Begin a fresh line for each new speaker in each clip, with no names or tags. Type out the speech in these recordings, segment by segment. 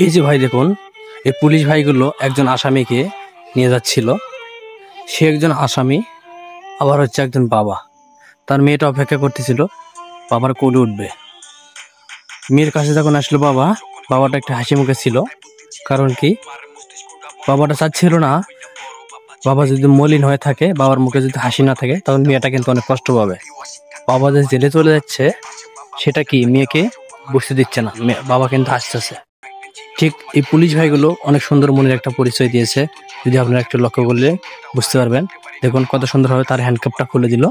এই যে ভাই দেখুন, এই পুলিশ ভাইগুলো একজন আসামিকে নিয়ে যাচ্ছিল। সে একজন আসামি, আবার হচ্ছে একজন বাবা। তার মেয়েটা অপেক্ষা করতেছিল বাবার কোলে উঠবে। মেয়ের কাছে যখন আসলো বাবাটা একটা হাসি মুখে ছিল। কারণ কি, বাবাটা চাচ্ছিল না বাবা যদি মলিন হয়ে থাকে, বাবার মুখে যদি হাসি না থাকে, তখন মেয়েটা কিন্তু অনেক কষ্ট পাবে। বাবা যে জেলে চলে যাচ্ছে সেটা কি মেয়েকে বুঝতে দিচ্ছে না, বাবা কিন্তু হাসতেছে। ঠিক এই পুলিশ ভাইগুলো অনেক সুন্দর মনের একটা পরিচয় দিয়েছে। যদি আপনারা একটু লক্ষ্য করলে বুঝতে পারবেন। দেখুন কত সুন্দরভাবে তার হ্যান্ডকাপটা খুলে দিল,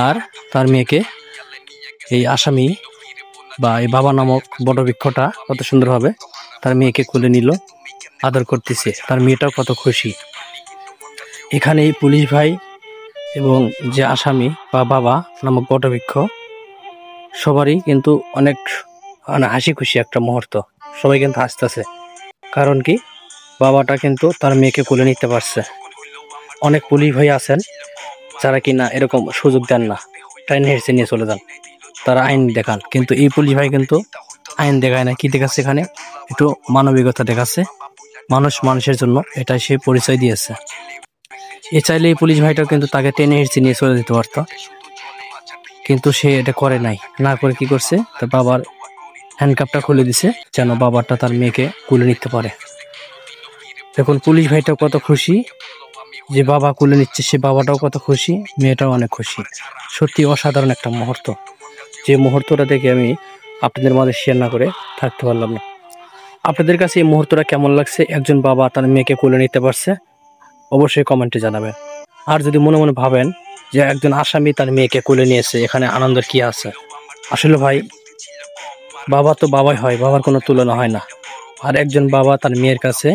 আর তার মেয়েকে এই আসামি বা এই বাবা নামক বটবৃক্ষটা কত সুন্দরভাবে তার মেয়েকে খুলে নিল, আদর করতেছে। তার মেয়েটাও কত খুশি। এখানে এই পুলিশ ভাই এবং যে আসামি বা বাবা নামক বটবৃক্ষ, সবারই কিন্তু অনেক হাসি খুশি একটা মুহূর্ত। সবাই কিন্তু হাসতেছে। কারণ কি, বাবাটা কিন্তু তার মেয়েকে কোলে নিতে পারছে। অনেক পুলিশ ভাই আছেন যারা কিনা এরকম সুযোগ দেন না, ট্রেনে হেসে নিয়ে চলে যান, তারা আইন দেখান। কিন্তু এই পুলিশ ভাই কিন্তু আইন দেখায় না। কি দেখাচ্ছে এখানে? একটু মানবিকতা দেখাচ্ছে। মানুষ মানুষের জন্য, এটাই সে পরিচয় দিয়েছে। এ চাইলে এই পুলিশ ভাইটাও কিন্তু তাকে টেনে হেসে নিয়ে চলে যেতে পারতো, কিন্তু সে এটা করে নাই। না করে কি করছে, তার বাবার হ্যান্ডকাপটা খুলে দিছে যেন বাবাটা তার মেয়েকে কোলে নিতে পারে। দেখুন পুলিশ ভাইটাও কত খুশি যে বাবা কোলে নিচ্ছে, সে বাবাটাও কত খুশি, মেয়েটাও অনেক খুশি। সত্যি অসাধারণ একটা মুহূর্ত। যে মুহূর্তটা দেখে আমি আপনাদের মাঝে শেয়ার না করে থাকতে পারলাম না। আপনাদের কাছে এই মুহূর্তটা কেমন লাগছে? একজন বাবা তার মেয়েকে কোলে নিতে পারছে, অবশ্যই কমেন্টে জানাবেন। আর যদি মনে মনে ভাবেন যে একজন আসামি তার মেয়েকে কোলে নিয়েছে, এখানে আনন্দের কি আছে? আসলে ভাই, বাবা তো বাবাই হয়, বাবার কোনো তুলনা হয় না। আর একজন বাবা তার মেয়ের কাছে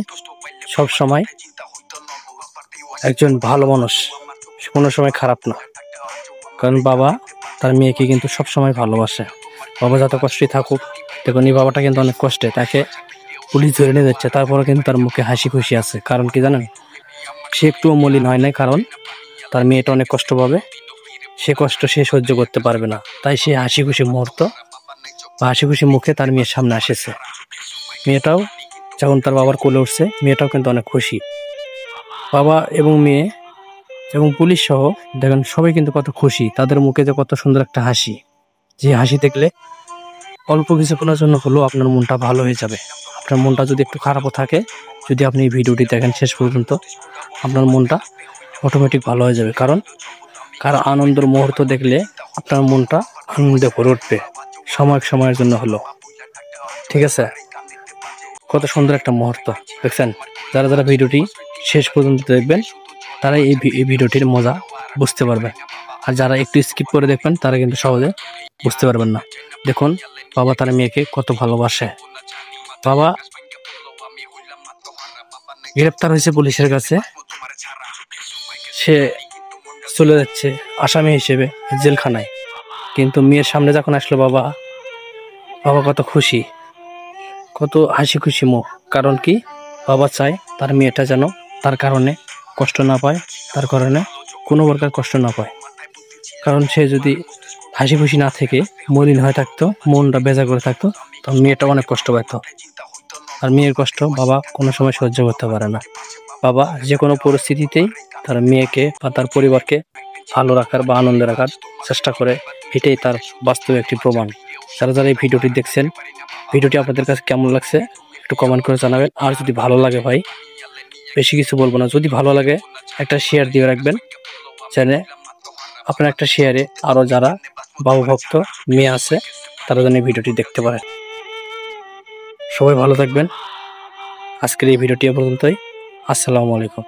সব সময় একজন ভালো মানুষ, কোনো সময় খারাপ না। কারণ বাবা তার মেয়েকে কিন্তু সব সময় ভালোবাসে। বাবা যত কষ্টই থাকুক, দেখুন এই বাবাটা কিন্তু অনেক কষ্টে, তাকে পুলিশ ধরে নিয়ে যাচ্ছে, তারপরে কিন্তু তার মুখে হাসি খুশি আছে। কারণ কি জানেন? সে একটুও মলিন হয় নাই, কারণ তার মেয়েটা অনেক কষ্ট পাবে, সে কষ্ট সে সহ্য করতে পারবে না। তাই সে হাসি খুশি মুহূর্ত বা হাসি খুশি মুখে তার মেয়ের সামনে এসেছে। মেয়েটাও যখন তার বাবার কোলে উঠছে, মেয়েটাও কিন্তু অনেক খুশি। বাবা এবং মেয়ে এবং পুলিশ সহ দেখেন সবাই কিন্তু কত খুশি। তাদের মুখে যে কত সুন্দর একটা হাসি, যে হাসি দেখলে অল্প কিছুক্ষণের জন্য হলেও আপনার মনটা ভালো হয়ে যাবে। আপনার মনটা যদি একটু খারাপও থাকে, যদি আপনি এই ভিডিওটি দেখেন শেষ পর্যন্ত, আপনার মনটা অটোমেটিক ভালো হয়ে যাবে। কারণ কারো আনন্দের মুহূর্ত দেখলে আপনার মনটা আনন্দে ভরে উঠবে, সময়ের জন্য হলো। ঠিক আছে? কত সুন্দর একটা মুহূর্ত দেখছেন। যারা যারা ভিডিওটি শেষ পর্যন্ত দেখবেন, তারা এই ভিডিওটির মজা বুঝতে পারবে। আর যারা একটু স্কিপ করে দেখবেন, তারা কিন্তু সহজে বুঝতে পারবেন না। দেখুন বাবা তার মেয়েকে কত ভালোবাসে। বাবা গ্রেপ্তার হয়েছে পুলিশের কাছে, সে চলে যাচ্ছে আসামি হিসেবে জেলখানায়। কিন্তু মেয়ের সামনে যখন আসলো বাবা কত খুশি, কত হাসি খুশি মুখ। কারণ কি, বাবা চায় তার মেয়েটা যেন তার কারণে কষ্ট না পায়, তার কারণে কোনো প্রকার কষ্ট না পায়। কারণ সে যদি হাসি খুশি না থেকে মলিন হয়ে থাকতো, মনটা বেজা করে থাকতো, তখন মেয়েটা অনেক কষ্ট পেত। আর মেয়ের কষ্ট বাবা কোনো সময় সহ্য করতে পারে না। বাবা যে কোনো পরিস্থিতিতেই তার মেয়েকে বা তার পরিবারকে ভালো রাখার বা আনন্দে রাখার চেষ্টা করে। এটাই তার বাস্তব একটি প্রমাণ। যারা যারা এই ভিডিওটি দেখছেন, ভিডিওটি আপনাদের কাছে কেমন লাগছে একটু কমেন্ট করে জানাবেন। আর যদি ভালো লাগে, ভাই বেশি কিছু বলবো না, যদি ভালো লাগে একটা শেয়ার দিয়ে রাখবেন চ্যানেলে। আপনার একটা শেয়ারে আরও যারা বাবু ভক্ত মেয়ে আছে, তারা যেন এই ভিডিওটি দেখতে পারে। সবাই ভালো থাকবেন। আজকের এই ভিডিওটি এ পর্যন্তই। আসসালামু আলাইকুম।